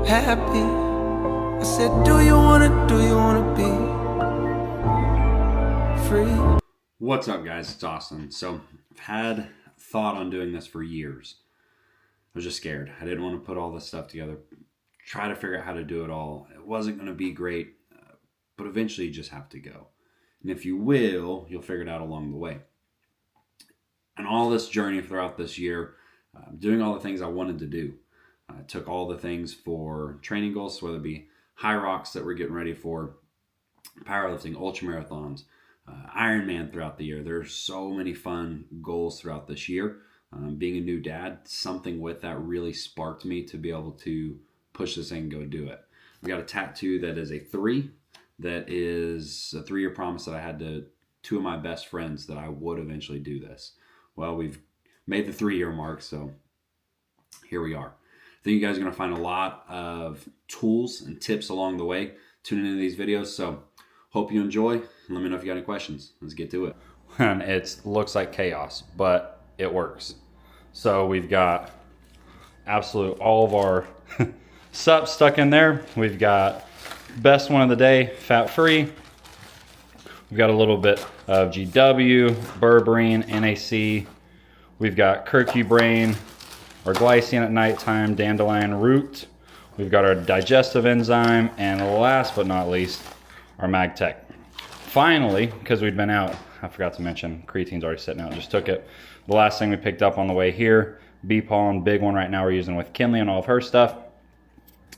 happy. I said, do you wanna be free? What's up, guys? It's Austin. So I've had thought on doing this for years. I was just scared. I didn't want to put all this stuff together, try to figure out how to do it all. It wasn't going to be great, but eventually you just have to go. And if you will, you'll figure it out along the way. And all this journey throughout this year, doing all the things I wanted to do. I took all the things for training goals, whether it be HYROX that we're getting ready for, powerlifting, ultramarathons, Ironman throughout the year. There's so many fun goals throughout this year. Being a new dad, something with that really sparked me to be able to push this thing and go do it. We got a tattoo that is a 3. That is a 3-year promise that I had to 2 of my best friends that I would eventually do this. Well, we've made the 3-year mark, so here we are. I think you guys are going to find a lot of tools and tips along the way tuning into these videos, so hope you enjoy, and let me know if you got any questions. Let's get to it. And it looks like chaos, but it works. So we've got absolute all of our sups stuck in there. We've got best one of the day, fat-free. We've got a little bit of GW, berberine, NAC. We've got curcubrain, our glycine at nighttime, dandelion root. We've got our digestive enzyme, and last but not least, our MagTech. Finally, because we'd been out, I forgot to mention, creatine's already sitting out, just took it. The last thing we picked up on the way here, B-Pollen, big one right now we're using with Kinley and all of her stuff,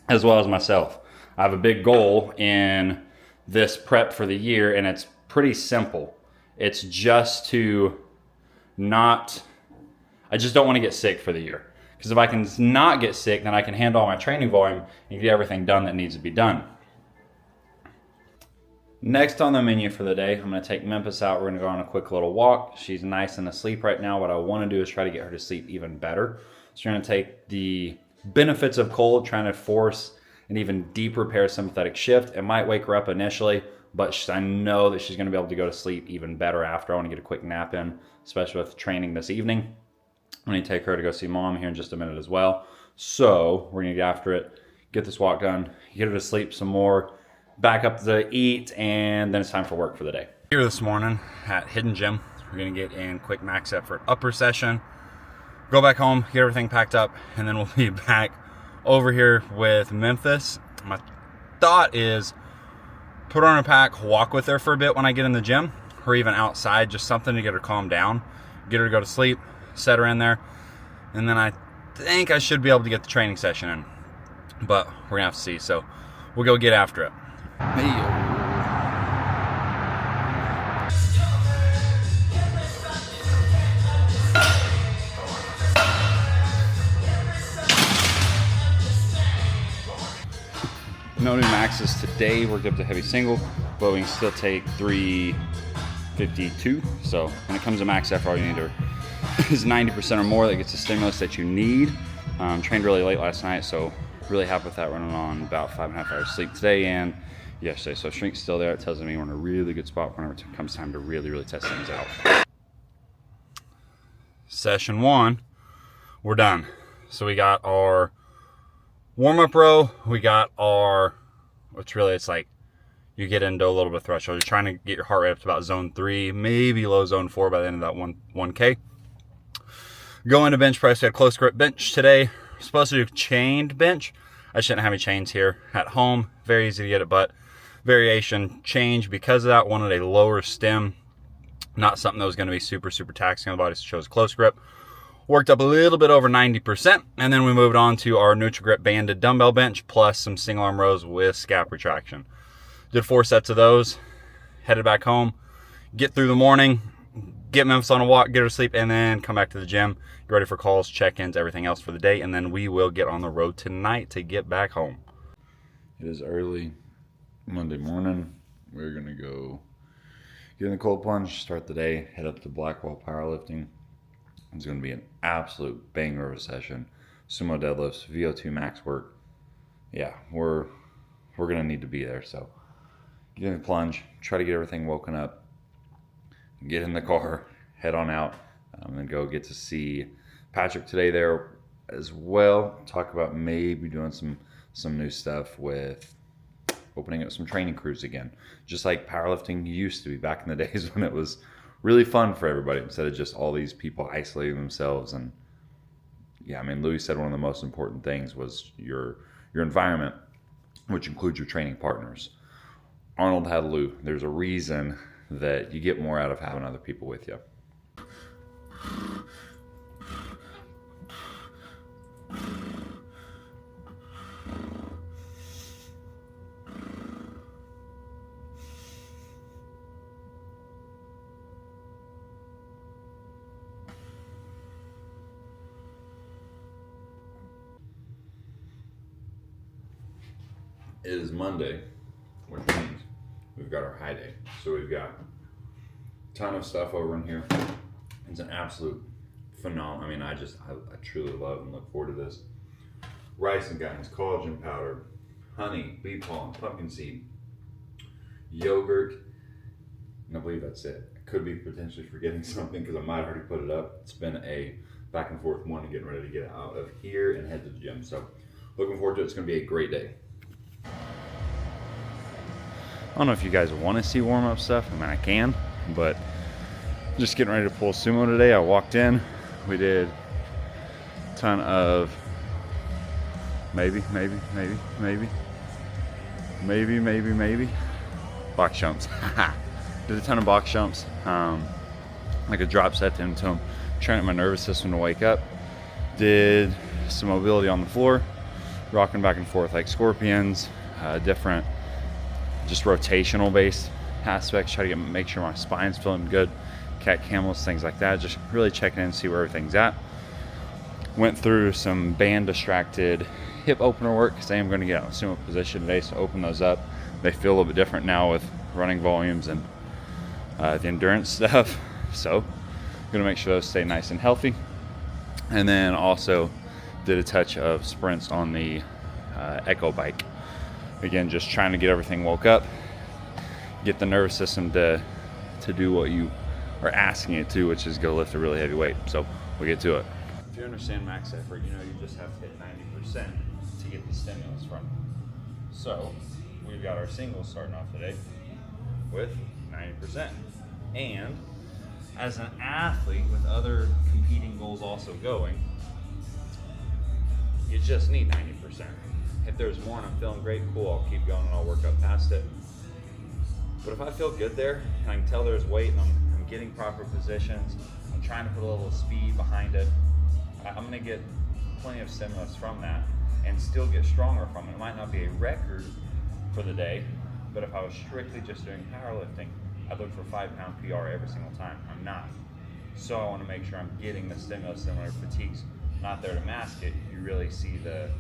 as well as myself. I have a big goal in this prep for the year, and it's pretty simple. It's just to not, I just don't want to get sick for the year. Because if I can not get sick, then I can handle all my training volume and get everything done that needs to be done. Next on the menu for the day, I'm going to take Memphis out. We're going to go on a quick little walk. She's nice and asleep right now. What I want to do is try to get her to sleep even better. So we're going to take the benefits of cold, trying to force an even deeper parasympathetic shift. It might wake her up initially, but I know that she's going to be able to go to sleep even better after. I want to get a quick nap in, especially with training this evening. I'm going to take her to go see mom here in just a minute as well. So we're going to get after it, get this walk done, get her to sleep some more, back up to eat, and then it's time for work for the day. Here this morning at Hidden Gym, we're going to get in quick max effort upper session, go back home, get everything packed up, and then we'll be back over here with Memphis. My thought is put her on a pack, walk with her for a bit when I get in the gym, or even outside, just something to get her calmed down, get her to go to sleep, set her in there, and then I think I should be able to get the training session in, but we're gonna have to see. So we'll go get after it. Hey, no new maxes today. Worked up to heavy single, but we can still take 352. So when it comes to max effort, all you need is 90% or more. That gets the stimulus that you need. Trained really late last night, so really happy with that, running on about 5.5 hours sleep today and yesterday. So shrink's still there. It tells me we're in a really good spot whenever it comes time to really test things out. Session 1, we're done. So we got our warm-up row, we got our, which really it's like you get into a little bit of threshold. You're trying to get your heart rate up to about zone 3, maybe low zone 4 by the end of that 1K. Go into bench press. We had close grip bench today. Supposed to do chained bench. I shouldn't have any chains here at home. Very easy to get it, but variation change because of that. Wanted a lower stem, not something that was going to be super taxing on the body, so chose close grip. Worked up a little bit over 90%, and then we moved on to our neutral grip banded dumbbell bench plus some single arm rows with scap retraction. Did 4 sets of those, headed back home, get through the morning, get Memphis on a walk, get her to sleep, and then come back to the gym, get ready for calls, check-ins, everything else for the day, and then we will get on the road tonight to get back home. It is early Monday morning. We're gonna go get in the cold plunge, start the day, head up to Blackwell Powerlifting. It's gonna be an absolute banger of a session. Sumo deadlifts, VO2 max work. Yeah, we're gonna need to be there. So get in the plunge, try to get everything woken up, get in the car, head on out, and go get to see Patrick today there as well. Talk about maybe doing some some new stuff with opening up some training crews again, just like powerlifting used to be back in the days when it was really fun for everybody instead of just all these people isolating themselves. And yeah, I mean, Louis said one of the most important things was your environment, which includes your training partners. Arnold had Lou. There's a reason that you get more out of having other people with you. It is Monday, which means we've got our high day. So we've got a ton of stuff over in here. It's an absolute phenomenal. I mean, I truly love and look forward to this. Rice and Gums, collagen powder, honey, bee pollen, pumpkin seed, yogurt, and I believe that's it. I could be potentially forgetting something because I might have already put it up. It's been a back and forth morning getting ready to get out of here and head to the gym. So looking forward to it. It's going to be a great day. I don't know if you guys want to see warm-up stuff. I mean, I can, but I'm just getting ready to pull sumo today. I walked in, we did a ton of maybe box jumps. Did a ton of box jumps, like a drop set into them, training my nervous system to wake up. Did some mobility on the floor, rocking back and forth like scorpions, different just rotational based aspects, try to make sure my spine's feeling good, cat camels, things like that, just really checking in, see where everything's at. Went through some band distracted hip opener work because I am going to get out of sumo position today, so open those up. They feel a little bit different now with running volumes and the endurance stuff, so I'm going to make sure those stay nice and healthy. And then also did a touch of sprints on the Echo bike. Again, just trying to get everything woke up, get the nervous system to do what you are asking it to, which is go lift a really heavy weight. So we'll get to it. If you understand max effort, you know you just have to hit 90% to get the stimulus from it. So we've got our singles starting off today with 90%. And as an athlete with other competing goals also going, you just need 90%. If there's one, I'm feeling great, cool, I'll keep going and I'll work up past it. But if I feel good there, and I can tell there's weight and I'm getting proper positions, I'm trying to put a little speed behind it, I'm gonna get plenty of stimulus from that and still get stronger from it. It might not be a record for the day, but if I was strictly just doing powerlifting, I'd look for 5-pound PR every single time. I'm not. So I wanna make sure I'm getting the stimulus, and when fatigue's not there to mask it, you really see the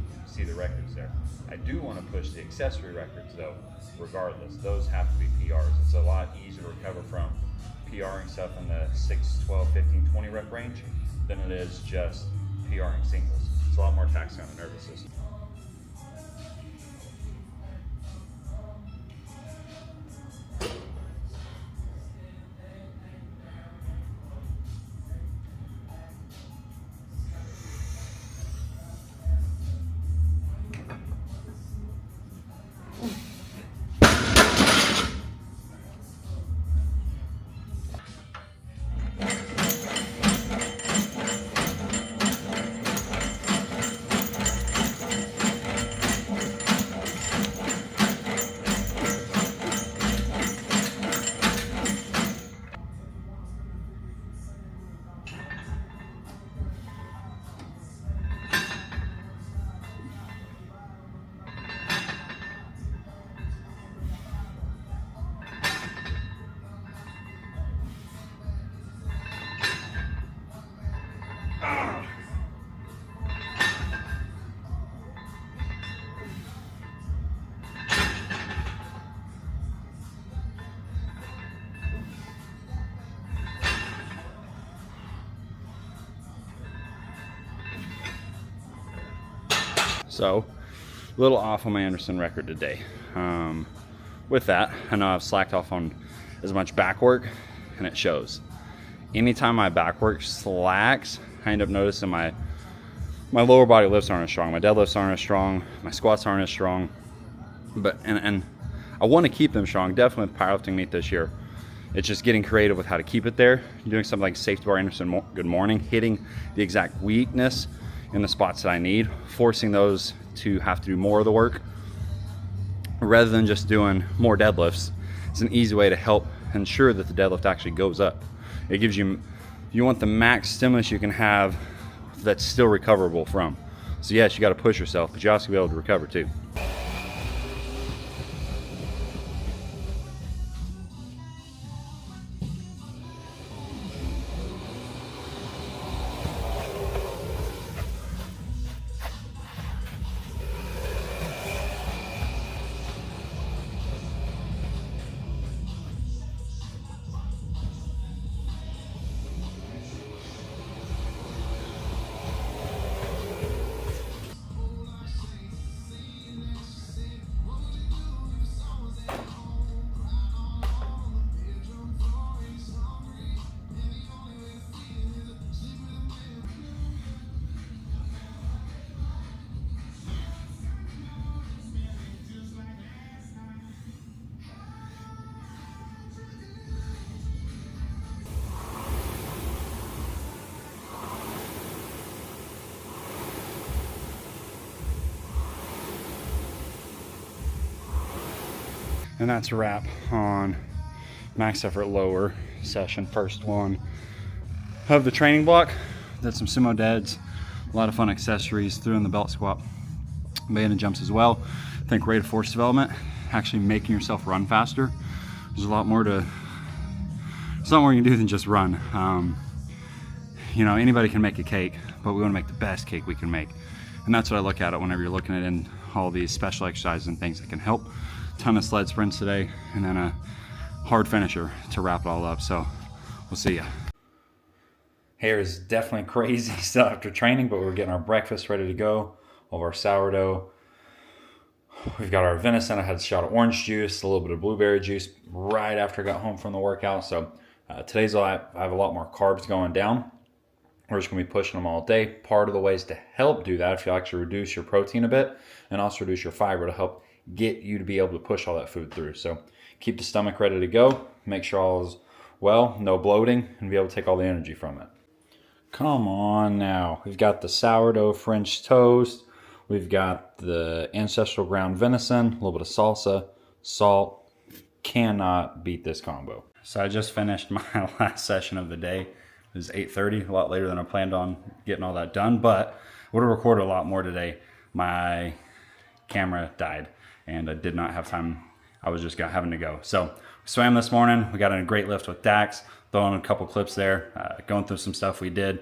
records there. I do want to push the accessory records though, regardless. Those have to be PRs. It's a lot easier to recover from PRing stuff in the 6, 12, 15, 20 rep range than it is just PRing singles. It's a lot more taxing on the nervous system. So, a little off on my Anderson record today. With that, I know I've slacked off on as much back work, and it shows. Anytime my back work slacks, I end up noticing my my lower body lifts aren't as strong, my deadlifts aren't as strong, my squats aren't as strong, but and I want to keep them strong, definitely with powerlifting meet this year. It's just getting creative with how to keep it there, doing something like safety bar Anderson good morning, hitting the exact weakness in the spots that I need, forcing those to have to do more of the work rather than just doing more deadlifts. It's an easy way to help ensure that the deadlift actually goes up. It gives you want the max stimulus you can have that's still recoverable from. So yes, you got to push yourself, but you also be able to recover too. And that's a wrap on max effort lower session, first one of the training block. Did some sumo deads, a lot of fun accessories, threw in the belt squat, banded jumps as well. I think rate of force development, actually making yourself run faster. There's a lot more you can do than just run. You know, anybody can make a cake, but we want to make the best cake we can make. And that's what I look at it whenever you're looking at all these special exercises and things that can help. Ton of sled sprints today, and then a hard finisher to wrap it all up. So we'll see ya. Hair is definitely crazy still after training, but we're getting our breakfast ready to go. All of our sourdough. We've got our venison. I had a shot of orange juice, a little bit of blueberry juice right after I got home from the workout. So today's I have a lot more carbs going down. We're just going to be pushing them all day. Part of the ways to help do that, if you actually reduce your protein a bit and also reduce your fiber to help get you to be able to push all that food through. So keep the stomach ready to go. Make sure all is well, no bloating, and be able to take all the energy from it. Come on now. We've got the sourdough French toast. We've got the ancestral ground venison, a little bit of salsa, salt. Cannot beat this combo. So I just finished my last session of the day. It was 8:30, a lot later than I planned on getting all that done, but I would have recorded a lot more today. My camera died and I did not have time. I was just having to go. So we swam this morning. We got in a great lift with Dax, throwing a couple clips there, going through some stuff we did,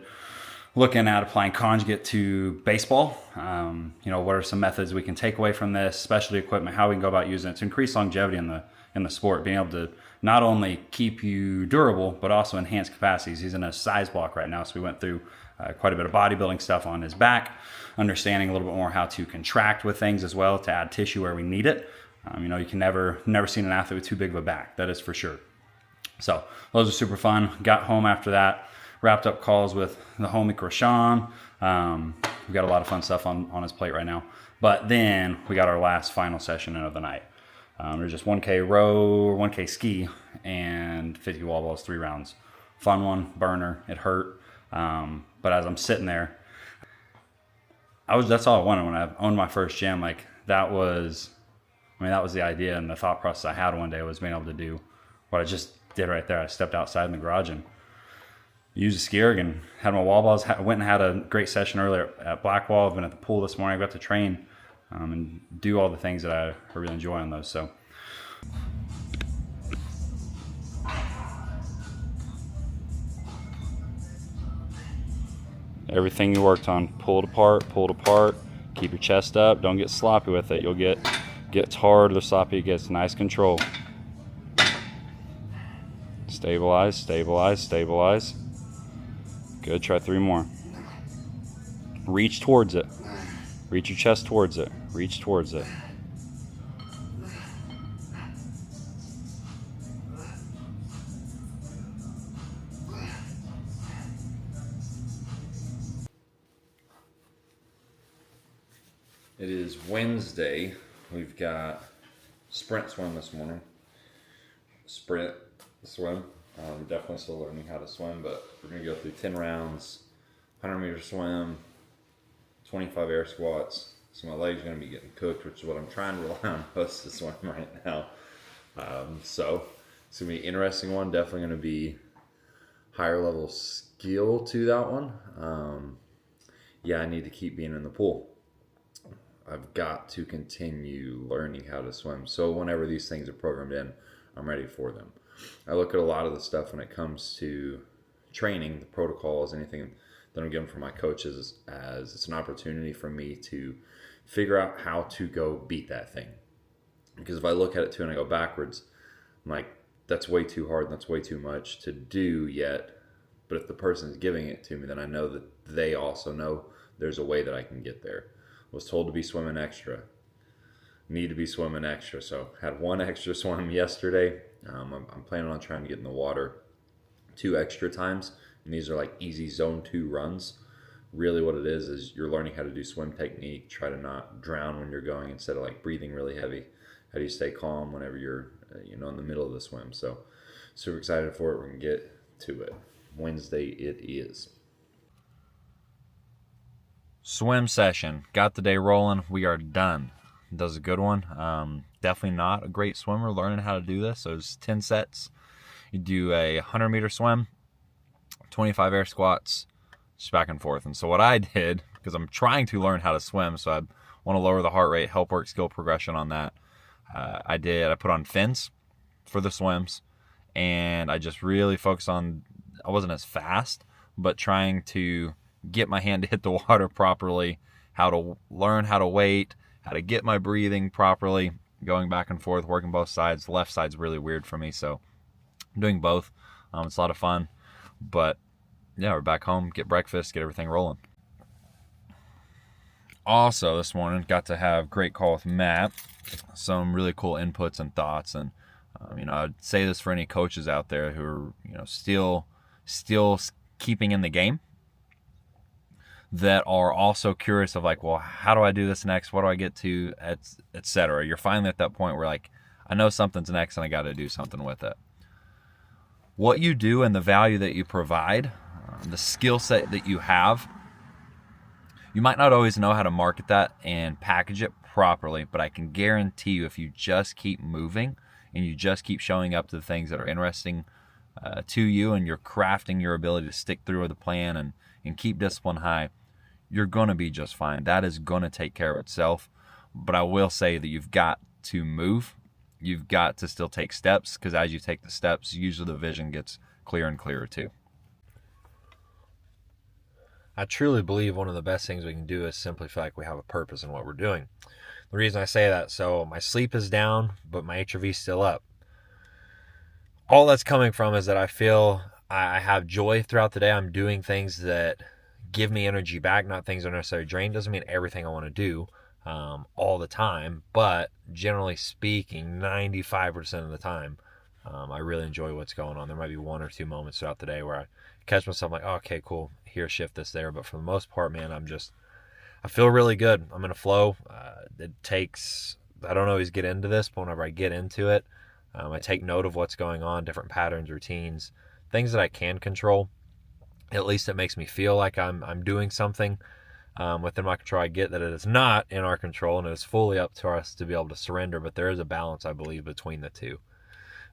looking at applying conjugate to baseball. You know, what are some methods we can take away from this, specialty equipment, how we can go about using it to increase longevity in the sport, being able to not only keep you durable, but also enhance capacities. He's in a size block right now, so we went through quite a bit of bodybuilding stuff on his back, understanding a little bit more how to contract with things as well to add tissue where we need it. You know, you can never seen an athlete with too big of a back, that is for sure. So those are super fun. Got home after that, wrapped up calls with the homie Krishan. We got a lot of fun stuff on his plate right now. But then we got our last final session of the night. There's just 1K row, 1K ski, and 50 wall balls, 3 rounds. Fun one, burner, it hurt. But as I'm sitting there, that's all I wanted when I owned my first gym. Like that was the idea, and the thought process I had one day was being able to do what I just did right there. I stepped outside in the garage and used a ski erg and had my wall balls. Went and had a great session earlier at Blackwall. I've been at the pool this morning. I got to train and do all the things that I really enjoy on those. So. Everything you worked on, pulled apart, keep your chest up, don't get sloppy with it. You'll gets hard, the sloppy gets nice control. Stabilize, stabilize, stabilize. Good, try 3 more. Reach towards it. Reach your chest towards it. Reach towards it. It is Wednesday. We've got sprint swim this morning. Sprint swim. Definitely still learning how to swim, but we're going to go through 10 rounds, 100-meter swim, 25 air squats. So my legs are going to be getting cooked, which is what I'm trying to rely on most of the swim right now. So it's going to be an interesting one. Definitely going to be higher level skill to that one. I need to keep being in the pool. I've got to continue learning how to swim. So whenever these things are programmed in, I'm ready for them. I look at a lot of the stuff when it comes to training, the protocols, anything that I'm given from my coaches as it's an opportunity for me to figure out how to go beat that thing. Because if I look at it too and I go backwards, I'm like, that's way too hard and that's way too much to do yet. But if the person is giving it to me, then I know that they also know there's a way that I can get there. Was told to be swimming extra. Need to be swimming extra. So had one extra swim yesterday. I'm planning on trying to get in the water 2 extra times. And these are like easy zone 2 runs. Really what it is you're learning how to do swim technique. Try to not drown when you're going instead of like breathing really heavy. How do you stay calm whenever you're in the middle of the swim? So super excited for it. We're going to get to it. Wednesday it is. Swim session. Got the day rolling. We are done. That was a good one. Definitely not a great swimmer learning how to do this. So it's 10 sets. You do a 100-meter swim, 25 air squats, just back and forth. And so what I did, because I'm trying to learn how to swim, so I want to lower the heart rate, help work skill progression on that. I put on fins for the swims, and I just really focused on, I wasn't as fast, but trying to get my hand to hit the water properly, how to learn how to wait, how to get my breathing properly, going back and forth, working both sides. The left side's really weird for me, so I'm doing both. It's a lot of fun, but yeah, we're back home, get breakfast, get everything rolling. Also, this morning, got to have a great call with Matt, some really cool inputs and thoughts, and I'd say this for any coaches out there who are still keeping in the game, that are also curious of like, well, how do I do this next? What do I get to, etc. You're finally at that point where like, I know something's next and I got to do something with it. What you do and the value that you provide, the skill set that you have, you might not always know how to market that and package it properly, but I can guarantee you if you just keep moving and you just keep showing up to the things that are interesting to you, and you're crafting your ability to stick through with the plan and keep discipline high, you're going to be just fine. That is going to take care of itself. But I will say that you've got to move. You've got to still take steps, because as you take the steps, usually the vision gets clearer and clearer too. I truly believe one of the best things we can do is simply feel like we have a purpose in what we're doing. The reason I say that, so my sleep is down, but my HRV is still up. All that's coming from is that I feel I have joy throughout the day. I'm doing things that give me energy back, not things that are necessarily drained. Doesn't mean everything I want to do all the time, but generally speaking, 95% of the time, I really enjoy what's going on. There might be 1 or 2 moments throughout the day where I catch myself like, oh, okay, cool, here, shift this there. But for the most part, man, I feel really good. I'm in a flow. I don't always get into this, but whenever I get into it, I take note of what's going on, different patterns, routines, things that I can control. At least it makes me feel like I'm doing something within my control. I get that it is not in our control and it is fully up to us to be able to surrender, but there is a balance, I believe, between the two.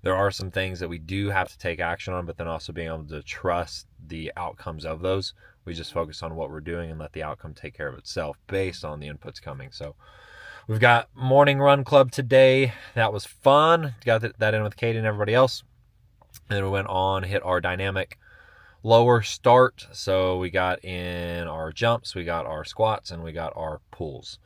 There are some things that we do have to take action on, but then also being able to trust the outcomes of those. We just focus on what we're doing and let the outcome take care of itself based on the inputs coming. So we've got morning run club today. That was fun. Got that in with Katie and everybody else. And then we went on, hit our dynamic lower start. So we got in our jumps, we got our squats, and we got our pulls.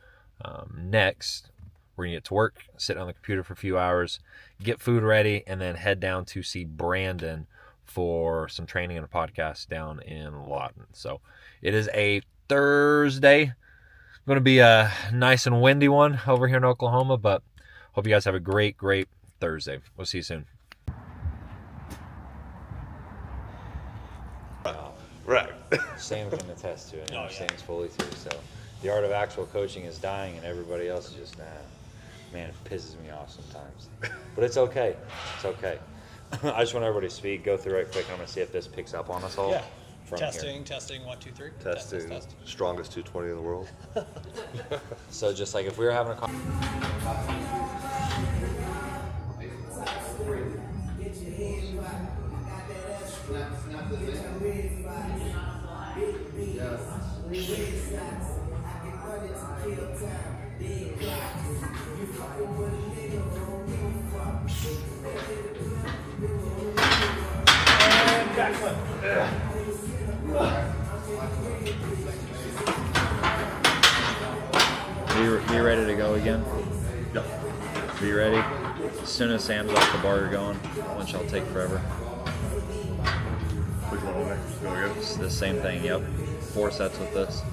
Next, we're going to get to work, sit on the computer for a few hours, get food ready, and then head down to see Brandon for some training and a podcast down in Lawton. So it is a Thursday. Going to be a nice and windy one over here in Oklahoma, but hope you guys have a great Thursday. We'll see you soon. Right. Sam can attest to it. Oh, yeah. Sam's fully too, so the art of actual coaching is dying, and everybody else is just, man, it pisses me off sometimes. But it's okay. It's okay. I just want everybody to speak, go through it quick. I'm going to see if this picks up on us all. Yeah. From Testing, here. testing, 1, 2, 3. Testing. Test. Strongest 220 in the world. So just like if we were having a Be ready to go again? Yep. Be ready? As soon as Sam's off the bar, you're going. Which I'll take forever. Which one next? Go again? It's the same thing, yep. 4 sets with this.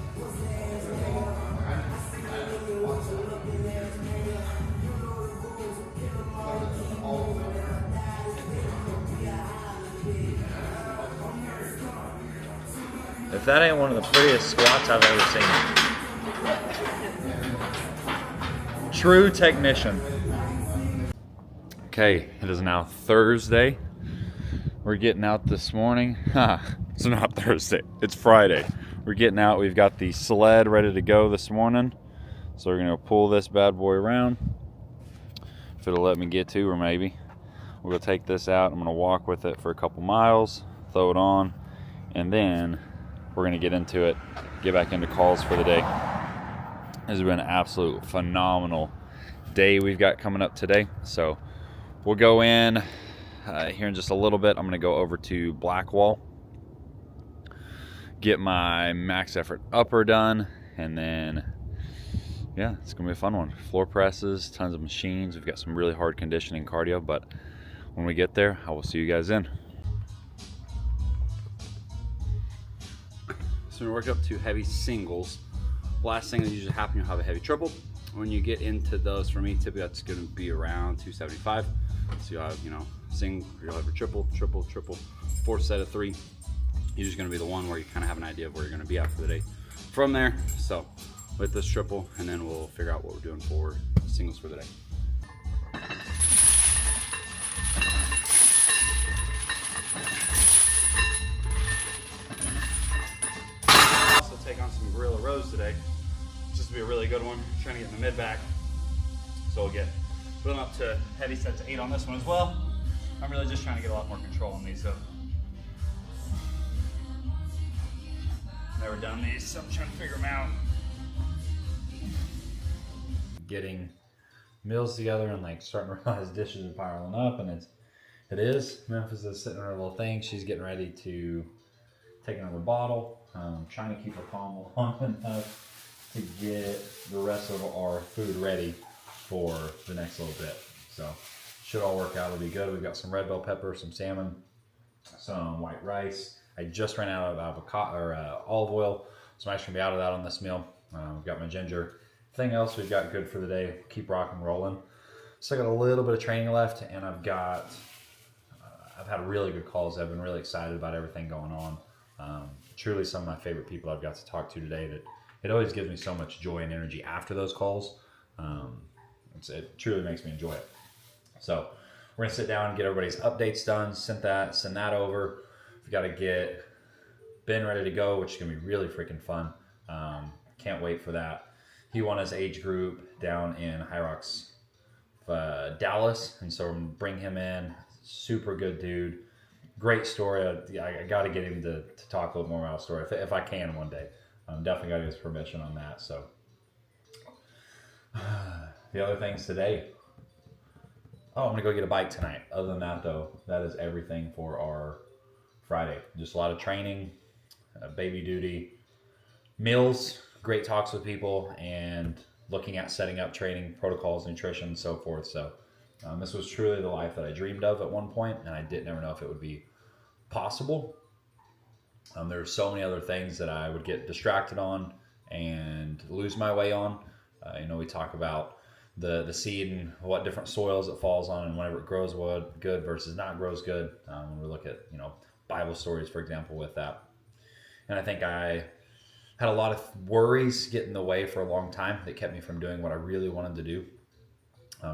If that ain't one of the prettiest squats I've ever seen. True technician. Okay, it is now Thursday. We're getting out this morning. It's not Thursday, it's Friday. We're getting out. We've got the sled ready to go this morning. So we're gonna pull this bad boy around. If it'll let me get to, or maybe. We're gonna take this out. I'm gonna walk with it for a couple miles, throw it on, and then we're gonna get into it, get back into calls for the day. This has been an absolute phenomenal day we've got coming up today. So we'll go in here in just a little bit. I'm gonna go over to Blackwall, get my max effort upper done, and then yeah, it's gonna be a fun one. Floor presses, tons of machines. We've got some really hard conditioning cardio, but when we get there, I will see you guys in. So we work up to heavy singles. Last thing that usually happens, you'll have a heavy triple. When you get into those, for me, typically that's gonna be around 275. So you'll have, you'll have a triple, 4 set of 3. You're just gonna be the one where you kind of have an idea of where you're gonna be at for the day from there. So with this triple, and then we'll figure out what we're doing for singles for the day. Also take on some gorilla rows today. Just to be a really good one. Trying to get in the mid back. So we'll get building up to heavy sets of 8 on this one as well. I'm really just trying to get a lot more control on these. So never done these, so I'm trying to figure them out. Getting meals together and like starting to realize dishes are piling up, and it is. Memphis is sitting in her little thing. She's getting ready to take another bottle. Trying to keep her calm long enough to get the rest of our food ready for the next little bit. So should all work out. It'll be good. We've got some red bell pepper, some salmon, some white rice. I just ran out of avocado or olive oil, so I'm actually gonna be out of that on this meal. We've got my ginger. Thing else we've got good for the day. Keep rocking, rolling. So I got a little bit of training left, and I've had really good calls. I've been really excited about everything going on. Truly some of my favorite people I've got to talk to today. That it always gives me so much joy and energy after those calls. It truly makes me enjoy it. So we're gonna sit down and get everybody's updates done. Send that over. We've got to get Ben ready to go, which is gonna be really freaking fun. Can't wait for that. He won his age group down in HYROX, Dallas, and so I'm gonna bring him in. Super good dude. Great story. I got to get him to talk a little more about the story if I can one day. Definitely got to get his permission on that. So the other things today. Oh, I'm gonna go get a bike tonight. Other than that, though, that is everything for our Friday. Just a lot of training, baby duty, meals, great talks with people, and looking at setting up training protocols, nutrition, and so forth. So this was truly the life that I dreamed of at one point, and I didn't ever know if it would be possible. There were so many other things that I would get distracted on and lose my way on. We talk about the seed and what different soils it falls on, and whenever it grows good versus not grows good. When we look at Bible stories, for example, with that. And I think I had a lot of worries get in the way for a long time that kept me from doing what I really wanted to do.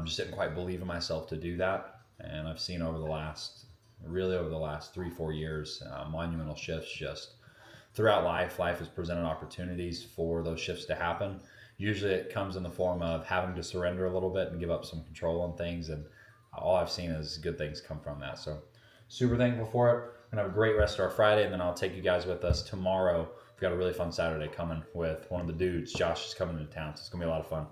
Just didn't quite believe in myself to do that. And I've seen over the last 3-4 years, monumental shifts just throughout life. Life has presented opportunities for those shifts to happen. Usually it comes in the form of having to surrender a little bit and give up some control on things. And all I've seen is good things come from that. So super thankful for it. We're gonna have a great rest of our Friday, and then I'll take you guys with us tomorrow. We've got a really fun Saturday coming with one of the dudes. Josh is coming into town, so it's gonna be a lot of fun.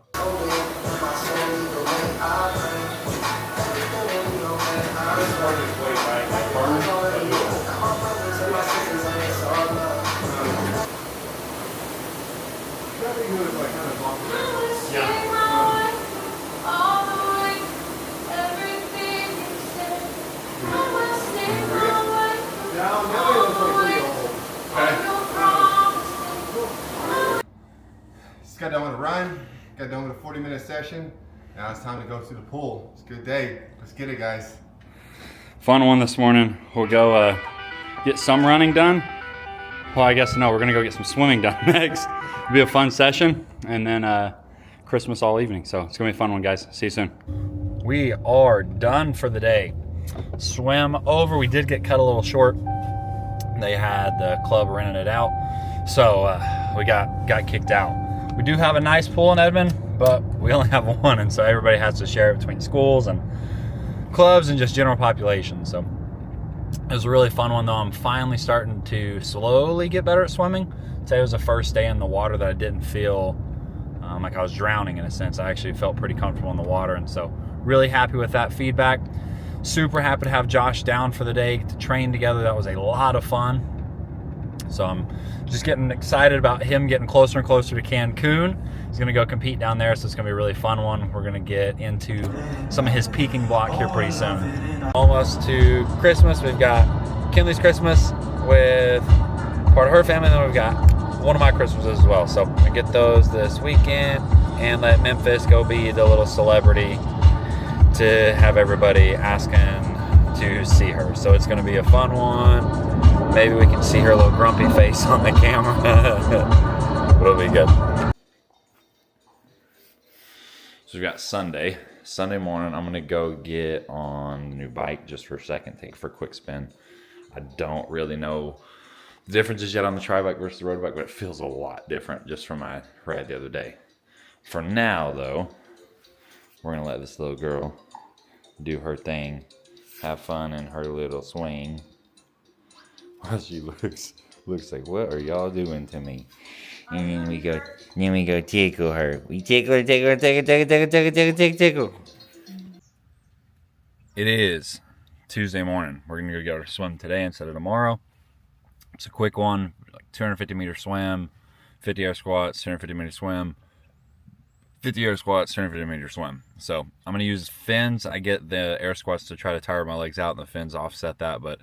Just got done with a run, got done with a 40-minute session. Now it's time to go to the pool. It's a good day. Let's get it, guys. Fun one this morning. We'll go get some running done. Well, I guess no, we're gonna go get some swimming done next. It'll be a fun session, and then Christmas all evening. So it's gonna be a fun one, guys. See you soon. We are done for the day. Swim over. We did get cut a little short. They had the club renting it out, so we got kicked out. We do have a nice pool in Edmond, but we only have one, and so everybody has to share it between schools and clubs and just general population. So it was a really fun one, though. I'm finally starting to slowly get better at swimming. Today was the first day in the water that I didn't feel like I was drowning, in a sense. I actually felt pretty comfortable in the water, and so really happy with that feedback. Super happy to have Josh down for the day to train together. That was a lot of fun. So I'm just getting excited about him getting closer and closer to Cancun. He's gonna go compete down there, so it's gonna be a really fun one. We're gonna get into some of his peaking block here pretty soon. Almost to Christmas. We've got Kinley's Christmas with part of her family, and then we've got one of my Christmases as well. So I get those this weekend and let Memphis go be the little celebrity to have everybody asking to see her. So it's gonna be a fun one. Maybe we can see her little grumpy face on the camera. But it'll be good. So we've got Sunday morning. I'm gonna go get on the new bike just for a second, take it for a quick spin. I don't really know the differences yet on the tri-bike versus the road bike, but it feels a lot different just from my ride the other day. For now, though, we're gonna let this little girl do her thing, have fun in her little swing. While she looks like, what are y'all doing to me? And then we go tickle her. We tickle. It is Tuesday morning. We're gonna go get our swim today instead of tomorrow. It's a quick one, like 250-meter swim, 50 air squats, 250-meter swim, 50 air squats, 250-meter swim. So I'm gonna use fins. I get the air squats to try to tire my legs out, and the fins offset that, but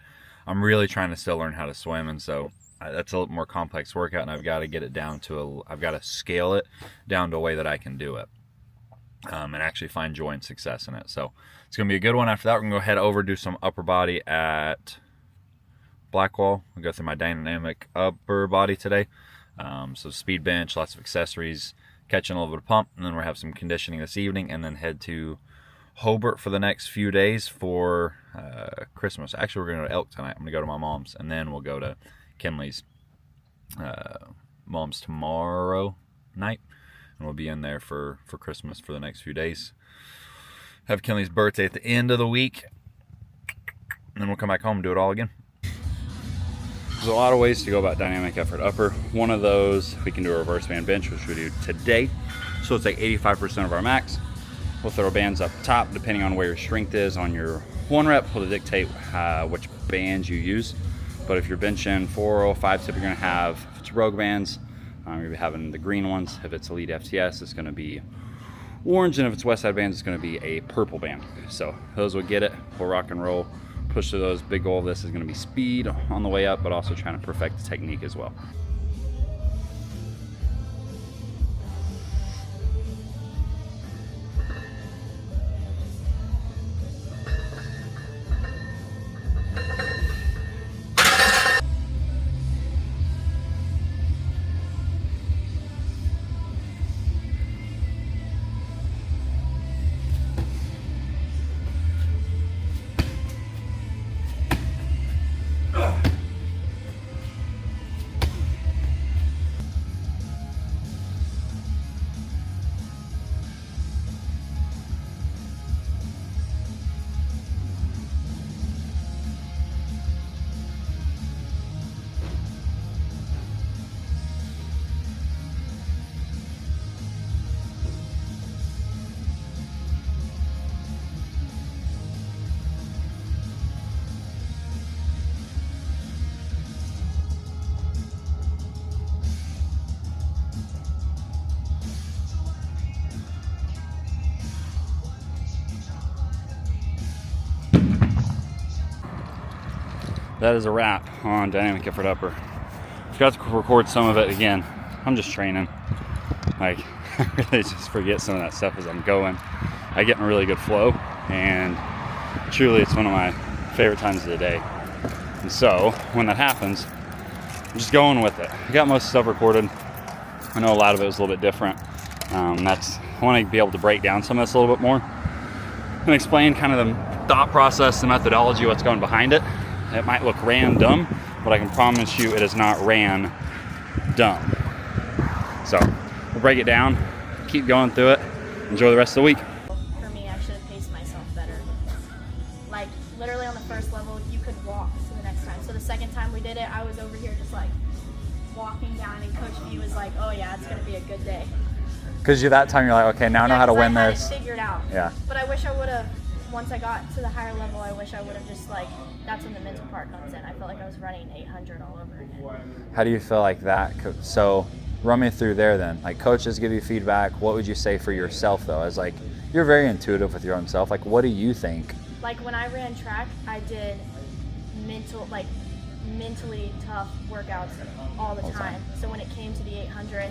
I'm really trying to still learn how to swim, and so that's a little more complex workout, and I've got to get it down to I've got to scale it down to a way that I can do it, and actually find joy and success in it. So it's gonna be a good one. After that, we're gonna go head over, do some upper body at Blackwall. I'll go through my dynamic upper body today. So speed bench, lots of accessories, catching a little bit of pump, and then we'll have some conditioning this evening, and then head to Hobart for the next few days for Christmas. Actually, we're going to go to Elk tonight. I'm going to go to my mom's, and then we'll go to Kinley's mom's tomorrow night, and we'll be in there for Christmas for the next few days. Have Kinley's birthday at the end of the week, and then we'll come back home and do it all again. There's a lot of ways to go about dynamic effort upper. One of those, we can do a reverse band bench, which we do today. So it's like 85% of our max. We'll throw bands up top, depending on where your strength is on your one rep will dictate which bands you use. But if you're benching 4 or 5 tip, you're gonna have, if it's Rogue bands, you're gonna be having the green ones. If it's Elite FTS, it's gonna be orange, and if it's Westside bands, it's gonna be a purple band. So those will get it. We'll rock and roll, push through those. Big goal of this is gonna be speed on the way up, but also trying to perfect the technique as well. that is a wrap on dynamic effort upper. Forgot to record some of it again. I'm just training. Like, I really just forget some of that stuff as I'm going. I get in a really good flow, and truly it's one of my favorite times of the day. And so when that happens, I'm just going with it. I got most stuff recorded. I know a lot of it was a little bit different. I want to be able to break down some of this a little bit more and explain kind of the thought process, the methodology, what's going behind it. It might look random, but I can promise you it is not ran dumb. So we'll break it down, keep going through it, enjoy the rest of the week. For me, I should have paced myself better. Like, literally on the first level, you could walk to the next time. So the second time we did it, I was over here just like walking down, and Coach V was like, oh yeah, it's gonna be a good day. Because that time you're like, okay, now I know how to win this. I had it figured out. Yeah. But I wish I would have, once I got to the higher level, I wish I would have just like, that's when the mental part comes in. I felt like I was running 800 all over again. How do you feel like that? So run me through there then. Like, coaches give you feedback. What would you say for yourself though? As like, you're very intuitive with your own self. Like, what do you think? Like when I ran track, I did mentally tough workouts all the time. So when it came to the 800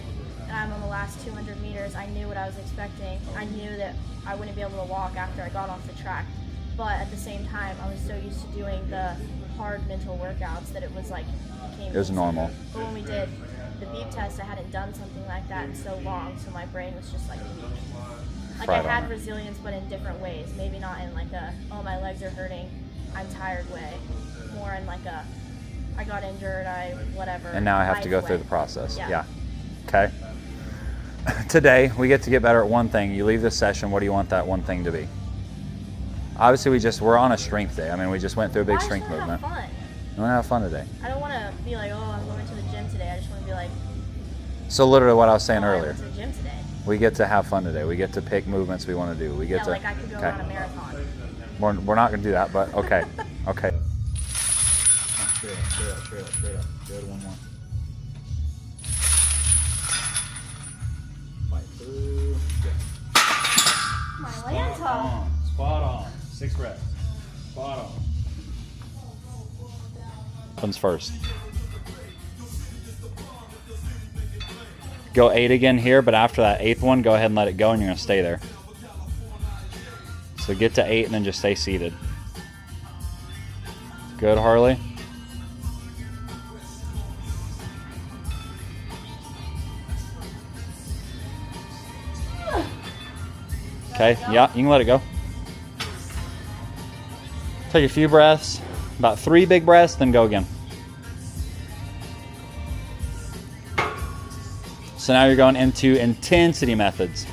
and I'm on the last 200 meters, I knew what I was expecting. I knew that I wouldn't be able to walk after I got off the track. But at the same time, I was so used to doing the hard mental workouts that it was like, it was normal. But when we did the beep test, I hadn't done something like that in so long, so my brain was just like I had resilience, but in different ways. Maybe not in like a, oh, my legs are hurting, I'm tired way. More in like a, I got injured, whatever. And now I have to go way. through the process. Yeah. Okay. Today, we get to get better at one thing. You leave this session, what do you want that one thing to be? Obviously, we're on a strength day. I mean, we just went through a big strength movement. Have fun. You want to have fun today. I don't want to be like, oh, I'm going to the gym today. I just want to be like, so literally what I was saying earlier. I went to the gym today. We get to have fun today. We get to pick movements we want to do. We get to, like I could go run a marathon. We're not going to do that, but okay. Okay. Straight up. Good, one more. Fight through. Good. My Lanta. Spot on. 6 reps. Spot on. Comes first. Go 8 again here, but after that 8th one, go ahead and let it go, and you're going to stay there. So get to 8 and then just stay seated. Good, Harley. Okay, yeah, you can let it go. Take a few breaths, about 3 big breaths, then go again. So now you're going into intensity methods.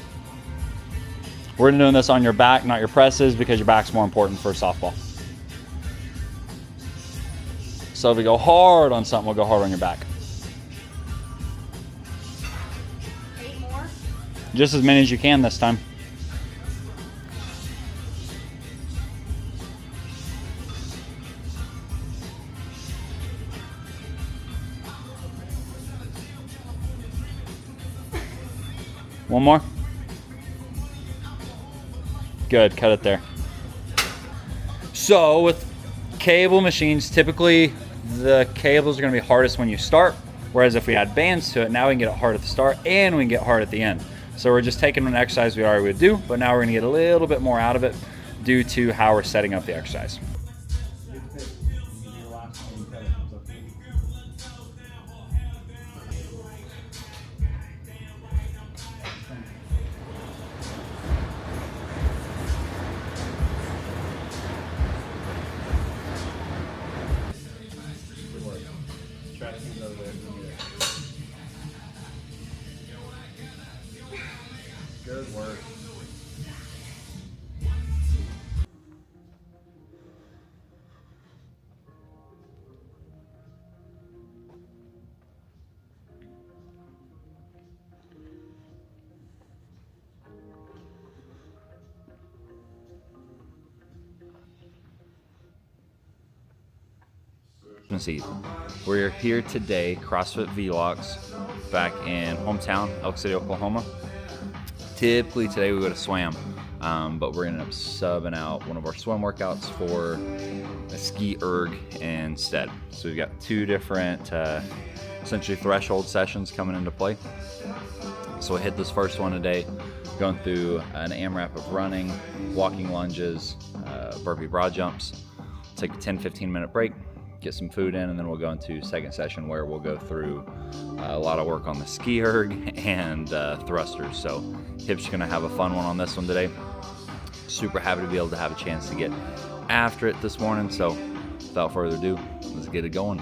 We're doing this on your back, not your presses, because your back's more important for softball. So if we go hard on something, we'll go hard on your back. 8 more? Just as many as you can this time. One more. Good, cut it there. So with cable machines, typically the cables are going to be hardest when you start, whereas if we add bands to it, now we can get it hard at the start and we can get hard at the end. So we're just taking an exercise we already would do, but now we're going to get a little bit more out of it due to how we're setting up the exercise. Good work. We're here today, CrossFit Vlogs, back in hometown, Elk City, Oklahoma. Typically today we would have swam, but we're gonna end up subbing out one of our swim workouts for a ski erg instead. So we've got 2 different essentially threshold sessions coming into play. So we'll hit this first one today, going through an AMRAP of running, walking lunges, burpee broad jumps. Take a 10-15 minute break, get some food in, and then we'll go into second session where we'll go through a lot of work on the ski erg and thrusters. So Hip's gonna have a fun one on this one today. Super happy to be able to have a chance to get after it this morning. So without further ado, let's get it going.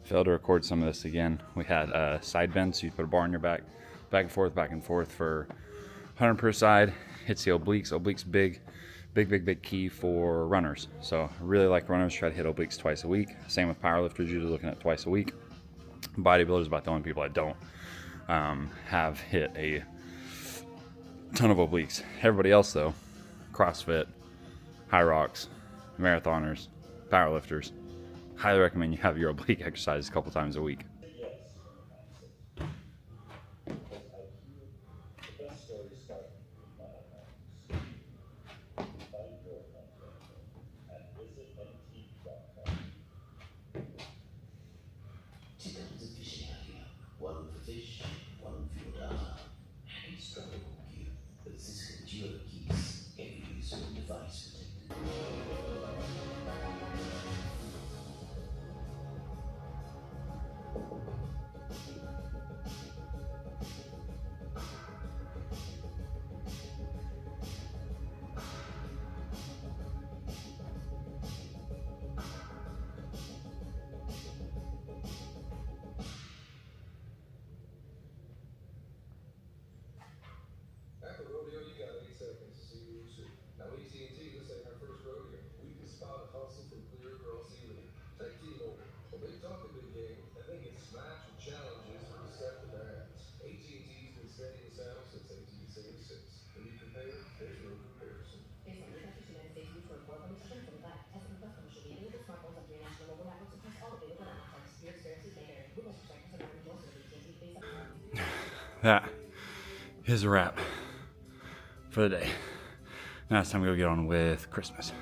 Failed to record some of this again. We had side bends, so you put a bar on your back and forth for 100 per side. Hits the obliques. Obliques big key for runners. So I really like runners. Try to hit obliques twice a week. Same with powerlifters, usually looking at twice a week. Bodybuilders about the only people I don't have hit a ton of obliques. Everybody else though, CrossFit, HYROX, marathoners, powerlifters, highly recommend you have your oblique exercise a couple times a week. At the rodeo, you got 8 seconds to see who you see. Now, AT&T, this ain't our first rodeo. We can spot a hustle from clear across the league. Take T-Mobile. Well, they talk a big game, and they get smashed with challenges for the set demands. AT&T's been staying in South since 1876. When you compare, there's no comparison. Based on research, the United States reached for a 475 testing plus commercial meeting with smartphones on 3 national mobile networks across all available network types. Your experiences may vary. Google subscribers are not endorsed with AT&T based on That is a wrap for the day. Now it's time to go get on with Christmas.